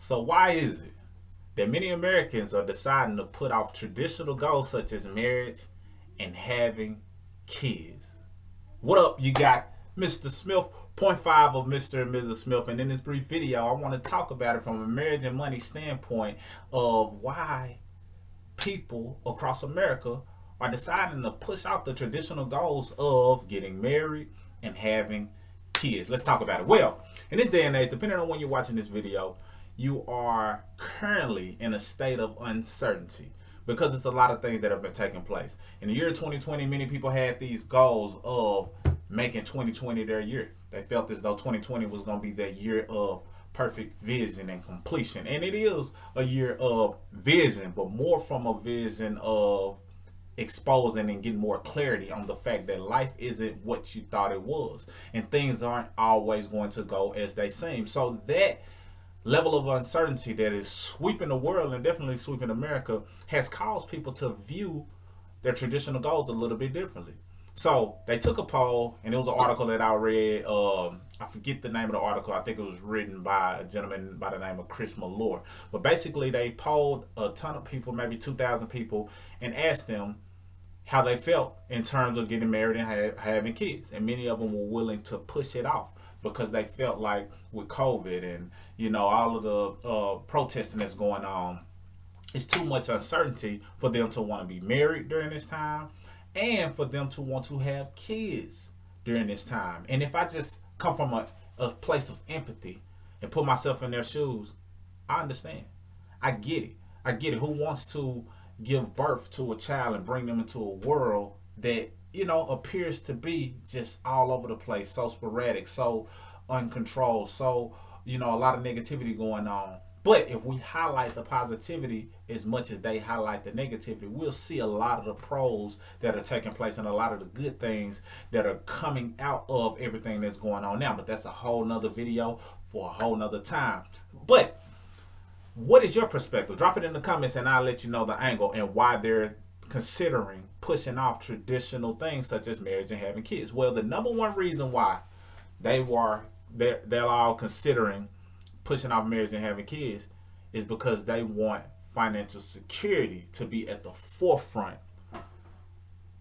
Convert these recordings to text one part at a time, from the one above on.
So why is it that many Americans are deciding to put off traditional goals such as marriage and having kids? What up? You got Mr. Smith, point five of Mr. and Mrs. Smith, and in this brief video, I want to talk about it from a marriage and money standpoint of why people across America are deciding to push out the traditional goals of getting married and having kids. Let's talk about it. Well, in this day and age, depending on when you're watching this video, you are currently in a state of uncertainty because it's a lot of things that have been taking place. In the year 2020, many people had these goals of making 2020 their year. They felt as though 2020 was going to be their year of perfect vision and completion. And it is a year of vision, but more from a vision of exposing and getting more clarity on the fact that life isn't what you thought it was. And things aren't always going to go as they seem. So that level of uncertainty that is sweeping the world and definitely sweeping America has caused people to view their traditional goals a little bit differently. So they took a poll, and it was an article that I read. I forget the name of the article. I think it was written by a gentleman by the name of Chris Malore. But basically, they polled a ton of people, maybe 2,000 people, and asked them how they felt in terms of getting married and having kids. And many of them were willing to push it off because they felt like with COVID and all of the protesting that's going on, it's too much uncertainty for them to want to be married during this time and for them to want to have kids during this time. And if I just come from a place of empathy and put myself in their shoes, I understand. I get it. I get it. Who wants to give birth to a child and bring them into a world that, appears to be just all over the place, so sporadic, so uncontrolled, so, a lot of negativity going on. But if we highlight the positivity as much as they highlight the negativity, we'll see a lot of the pros that are taking place and a lot of the good things that are coming out of everything that's going on now. But that's a whole nother video for a whole nother time. But what is your perspective? Drop it in the comments and I'll let you know the angle and why they're considering pushing off traditional things such as marriage and having kids. Well, the number one reason why they're all considering pushing off marriage and having kids is because they want financial security to be at the forefront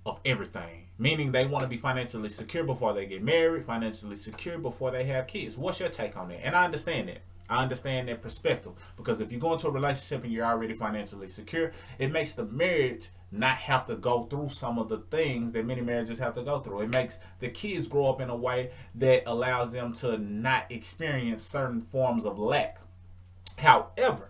of everything. Meaning they want to be financially secure before they get married, financially secure before they have kids. What's your take on that? And I understand that. I understand that perspective because if you go into a relationship and you're already financially secure, it makes the marriage not have to go through some of the things that many marriages have to go through. It makes the kids grow up in a way that allows them to not experience certain forms of lack. However,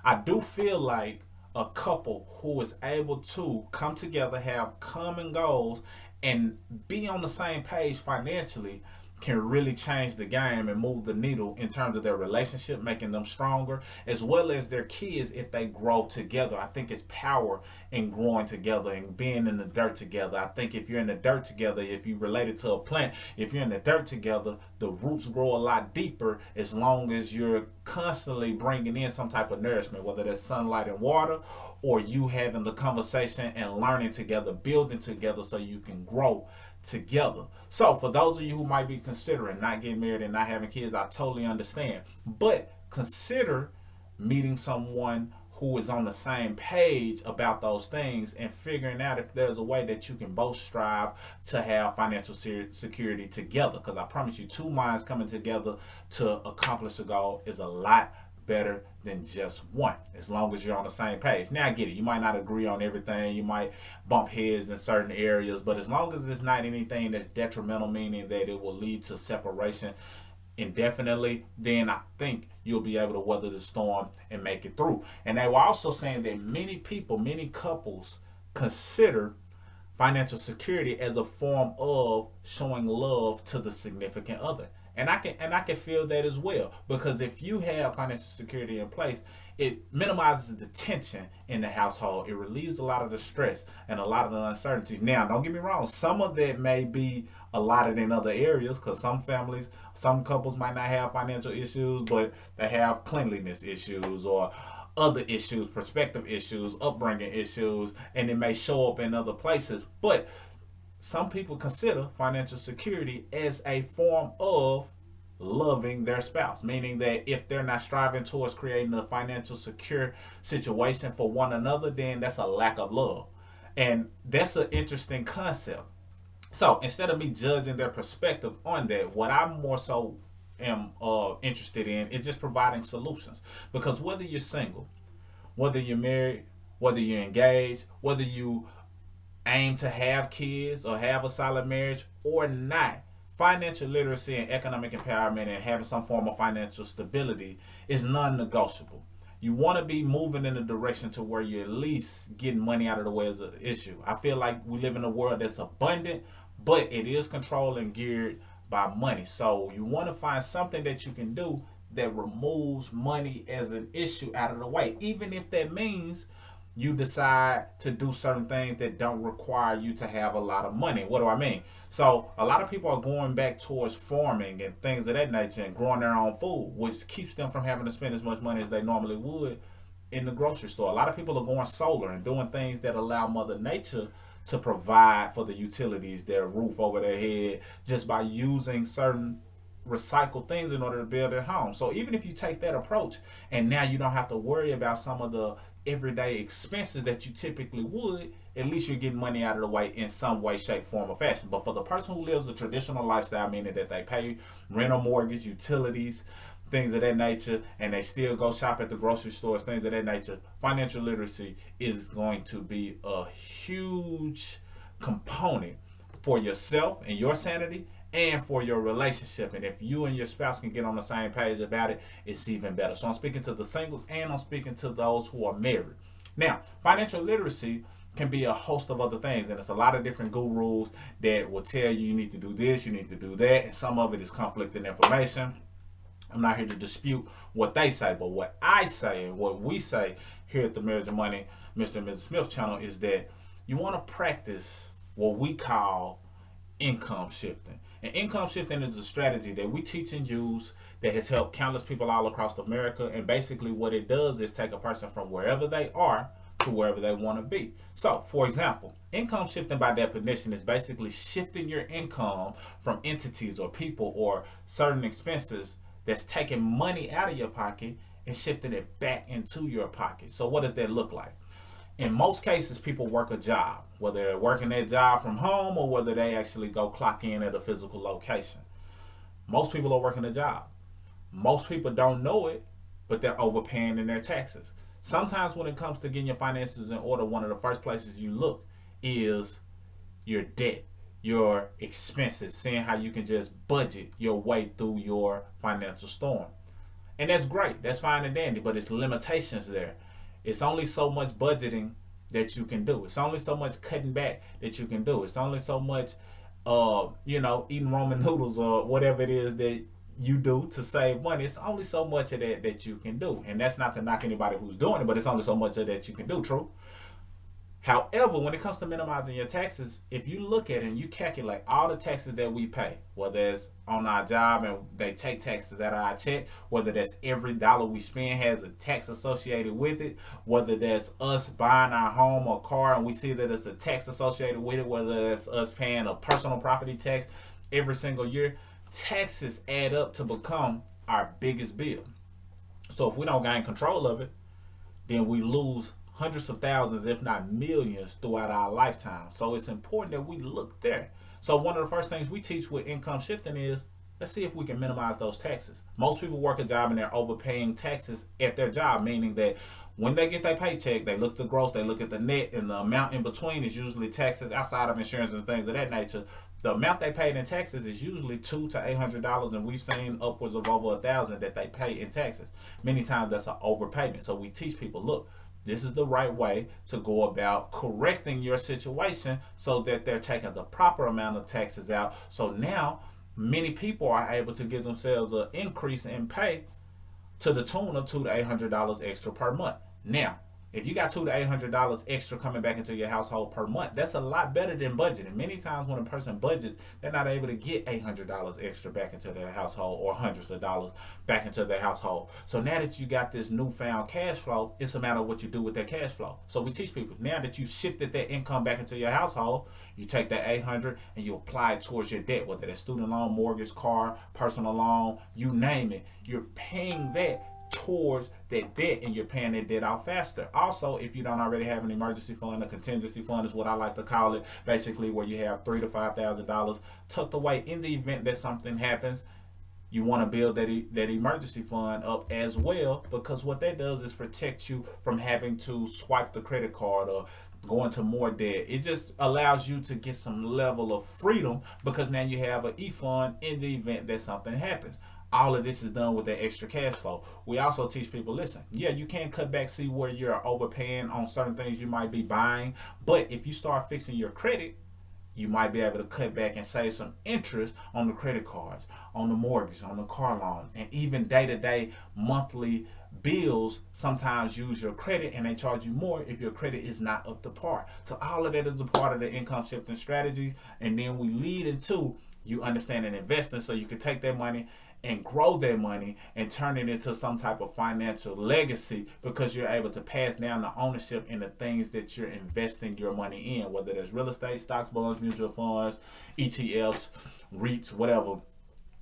I do feel like a couple who is able to come together, have common goals, and be on the same page financially can really change the game and move the needle in terms of their relationship, making them stronger, as well as their kids if they grow together. I think it's power in growing together and being in the dirt together. I think if you're in the dirt together, if you related to a plant, if you're in the dirt together, the roots grow a lot deeper as long as you're constantly bringing in some type of nourishment, whether that's sunlight and water or you having the conversation and learning together, building together so you can grow together. So for those of you who might be considering not getting married and not having kids, I totally understand. But consider meeting someone who is on the same page about those things and figuring out if there's a way that you can both strive to have financial security together. Because I promise you, two minds coming together to accomplish a goal is a lot better than just one, as long as you're on the same page. Now I get it, you might not agree on everything, you might bump heads in certain areas, but as long as it's not anything that's detrimental, meaning that it will lead to separation indefinitely, then I think you'll be able to weather the storm and make it through. And they were also saying that many people, many couples consider financial security as a form of showing love to the significant other. And I can feel that as well, because if you have financial security in place, it minimizes the tension in the household. It relieves a lot of the stress and a lot of the uncertainties. Now, don't get me wrong, some of that may be allotted in other areas because some families, some couples might not have financial issues, but they have cleanliness issues or other issues, perspective issues, upbringing issues, and it may show up in other places. But some people consider financial security as a form of loving their spouse, meaning that if they're not striving towards creating a financial secure situation for one another, then that's a lack of love. And that's an interesting concept. So instead of me judging their perspective on that, what I'm more so am interested in is just providing solutions. Because whether you're single, whether you're married, whether you're engaged, whether you aim to have kids or have a solid marriage or not, financial literacy and economic empowerment and having some form of financial stability is non-negotiable. You want to be moving in a direction to where you're at least getting money out of the way as an issue. I feel like we live in a world that's abundant, but it is controlled and geared by money. So you want to find something that you can do that removes money as an issue out of the way, even if that means you decide to do certain things that don't require you to have a lot of money. What do I mean? So a lot of people are going back towards farming and things of that nature and growing their own food, which keeps them from having to spend as much money as they normally would in the grocery store. A lot of people are going solar and doing things that allow Mother Nature to provide for the utilities, their roof over their head, just by using certain recycle things in order to build their home. So even if you take that approach and now you don't have to worry about some of the everyday expenses that you typically would, at least you're getting money out of the way in some way, shape, form, or fashion. But for the person who lives a traditional lifestyle, meaning that they pay rent or mortgage, utilities, things of that nature, and they still go shop at the grocery stores, things of that nature, financial literacy is going to be a huge component for yourself and your sanity and for your relationship. And if you and your spouse can get on the same page about it, it's even better. So I'm speaking to the singles and I'm speaking to those who are married. Now, financial literacy can be a host of other things, and it's a lot of different gurus that will tell you you need to do this, you need to do that, and some of it is conflicting information. I'm not here to dispute what they say, but what I say and what we say here at the Marriage and Money Mr. and Mrs. Smith channel is that you want to practice what we call income shifting. And income shifting is a strategy that we teach and use that has helped countless people all across America. And basically what it does is take a person from wherever they are to wherever they want to be. So, for example, income shifting by definition is basically shifting your income from entities or people or certain expenses that's taking money out of your pocket and shifting it back into your pocket. So what does that look like? In most cases, people work a job, whether they're working that job from home or whether they actually go clock in at a physical location. Most people are working a job. Most people don't know it, but they're overpaying in their taxes. Sometimes when it comes to getting your finances in order, one of the first places you look is your debt, your expenses, seeing how you can just budget your way through your financial storm. And that's great. That's fine and dandy, but it's limitations there. It's only so much budgeting that you can do. It's only so much cutting back that you can do. It's only so much, eating ramen noodles or whatever it is that you do to save money. It's only so much of that you can do. And that's not to knock anybody who's doing it, but it's only so much of that you can do, true? However, when it comes to minimizing your taxes, if you look at it and you calculate all the taxes that we pay, whether it's on our job and they take taxes out of our check, whether that's every dollar we spend has a tax associated with it, whether that's us buying our home or car and we see that it's a tax associated with it, whether that's us paying a personal property tax every single year, taxes add up to become our biggest bill. So if we don't gain control of it, then we lose hundreds of thousands, if not millions, throughout our lifetime. So it's important that we look there. So one of the first things we teach with income shifting is, let's see if we can minimize those taxes. Most people work a job and they're overpaying taxes at their job, meaning that when they get their paycheck, they look at the gross, they look at the net, and the amount in between is usually taxes outside of insurance and things of that nature. The amount they paid in taxes is usually $200 to $800, and we've seen upwards of over $1,000 that they pay in taxes. Many times that's an overpayment. So we teach people, look, this is the right way to go about correcting your situation so that they're taking the proper amount of taxes out. So now many people are able to give themselves an increase in pay to the tune of $200 to $800 extra per month. Now, If you got $200 to $800 extra coming back into your household per month, that's a lot better than budgeting. Many times when a person budgets, they're not able to get $800 extra back into their household or hundreds of dollars back into their household. So now that you got this newfound cash flow, it's a matter of what you do with that cash flow. So we teach people, now that you shifted that income back into your household, you take that 800 and you apply it towards your debt, whether that's student loan, mortgage, car, personal loan, you name it. You're paying that towards that debt, and you're paying that debt out faster. Also, if you don't already have an emergency fund, a contingency fund is what I like to call it, basically where you have $3,000 to $5,000 tucked away in the event that something happens. You want to build that emergency fund up as well, because what that does is protect you from having to swipe the credit card or go into more debt. It just allows you to get some level of freedom, because now you have an e-fund in the event that something happens. All of this is done with that extra cash flow. We also teach people, listen, yeah, you can cut back, see where you're overpaying on certain things you might be buying, but if you start fixing your credit, you might be able to cut back and save some interest on the credit cards, on the mortgage, on the car loan, and even day-to-day monthly bills sometimes use your credit and they charge you more if your credit is not up to par. So all of that is a part of the income shifting strategies. And then we lead into you understanding investing, so you can take that money and grow that money and turn it into some type of financial legacy, because you're able to pass down the ownership in the things that you're investing your money in, whether there's real estate, stocks, bonds, mutual funds, ETFs, REITs, whatever.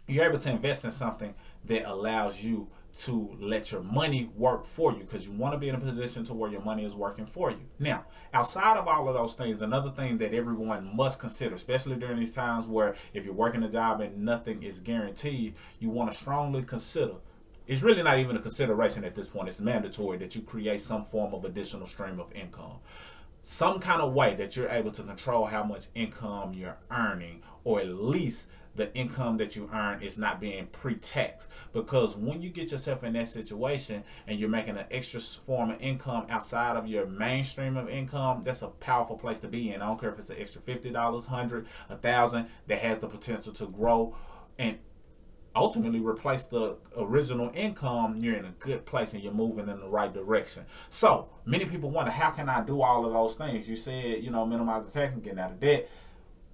You're able to invest in something that allows you to let your money work for you, because you want to be in a position to where your money is working for you. Now, outside of all of those things, another thing that everyone must consider, especially during these times where if you're working a job and nothing is guaranteed, you want to strongly consider, it's really not even a consideration at this point, it's mandatory that you create some form of additional stream of income. Some kind of way that you're able to control how much income you're earning, or at least the income that you earn is not being pre-taxed. Because when you get yourself in that situation and you're making an extra form of income outside of your mainstream of income, that's a powerful place to be in. I don't care if it's an extra $50, $100, $1,000 that has the potential to grow and ultimately replace the original income. You're in a good place and you're moving in the right direction. So many people wonder, how can I do all of those things? You said, minimize the tax and getting out of debt.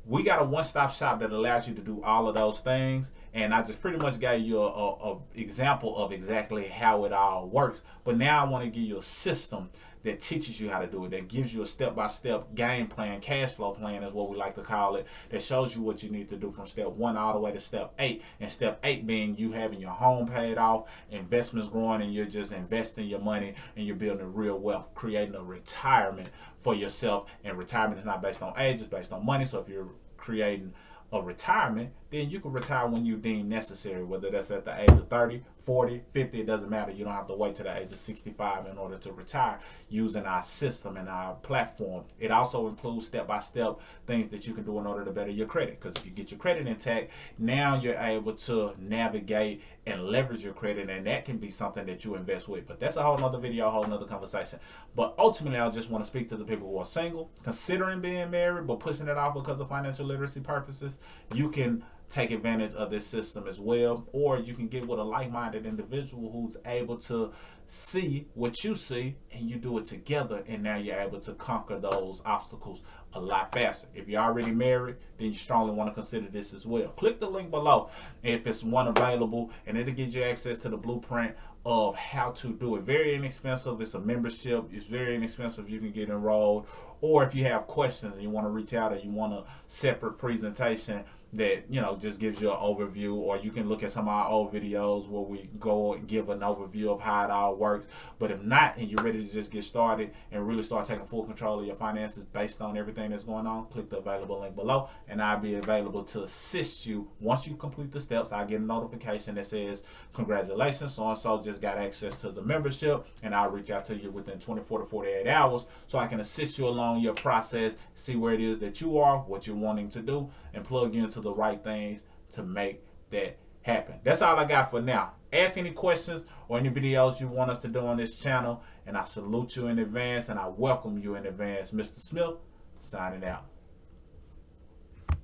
We got a one-stop shop that allows you to do all of those things, and I just pretty much gave you a example of exactly how it all works. But now I want to give you a system that teaches you how to do it, that gives you a step-by-step game plan, cash flow plan is what we like to call it, that shows you what you need to do from step 1 all the way to step 8. And step 8 being you having your home paid off, investments growing, and you're just investing your money and you're building real wealth, creating a retirement for yourself. And retirement is not based on age, it's based on money. So if you're creating a retirement, then you can retire when you deem necessary, whether that's at the age of 30, 40, 50, it doesn't matter. You don't have to wait to the age of 65 in order to retire using our system and our platform. It also includes step-by-step things that you can do in order to better your credit, because if you get your credit intact, now you're able to navigate and leverage your credit, and that can be something that you invest with. But that's a whole nother video, a whole nother conversation. But ultimately, I just want to speak to the people who are single, considering being married, but pushing it off because of financial literacy purposes. You can take advantage of this system as well, or you can get with a like-minded individual who's able to see what you see, and you do it together, and now you're able to conquer those obstacles a lot faster. If you're already married, then you strongly want to consider this as well. Click the link below if it's one available, and it'll get you access to the blueprint of how to do it. Very inexpensive. It's a membership. It's very inexpensive. You can get enrolled, or if you have questions and you want to reach out, or you want a separate presentation that just gives you an overview, or you can look at some of our old videos where we go and give an overview of how it all works. But if not, and you're ready to just get started and really start taking full control of your finances based on everything that's going on, click the available link below, and I'll be available to assist you. Once you complete the steps, I get a notification that says congratulations, so and so just got access to the membership, and I'll reach out to you within 24 to 48 hours so I can assist you along your process, see where it is that you are, what you're wanting to do, and plug you into the right things to make that happen. That's all I got for now. Ask any questions or any videos you want us to do on this channel, and I salute you in advance and I welcome you in advance. Mr. Smith, signing out.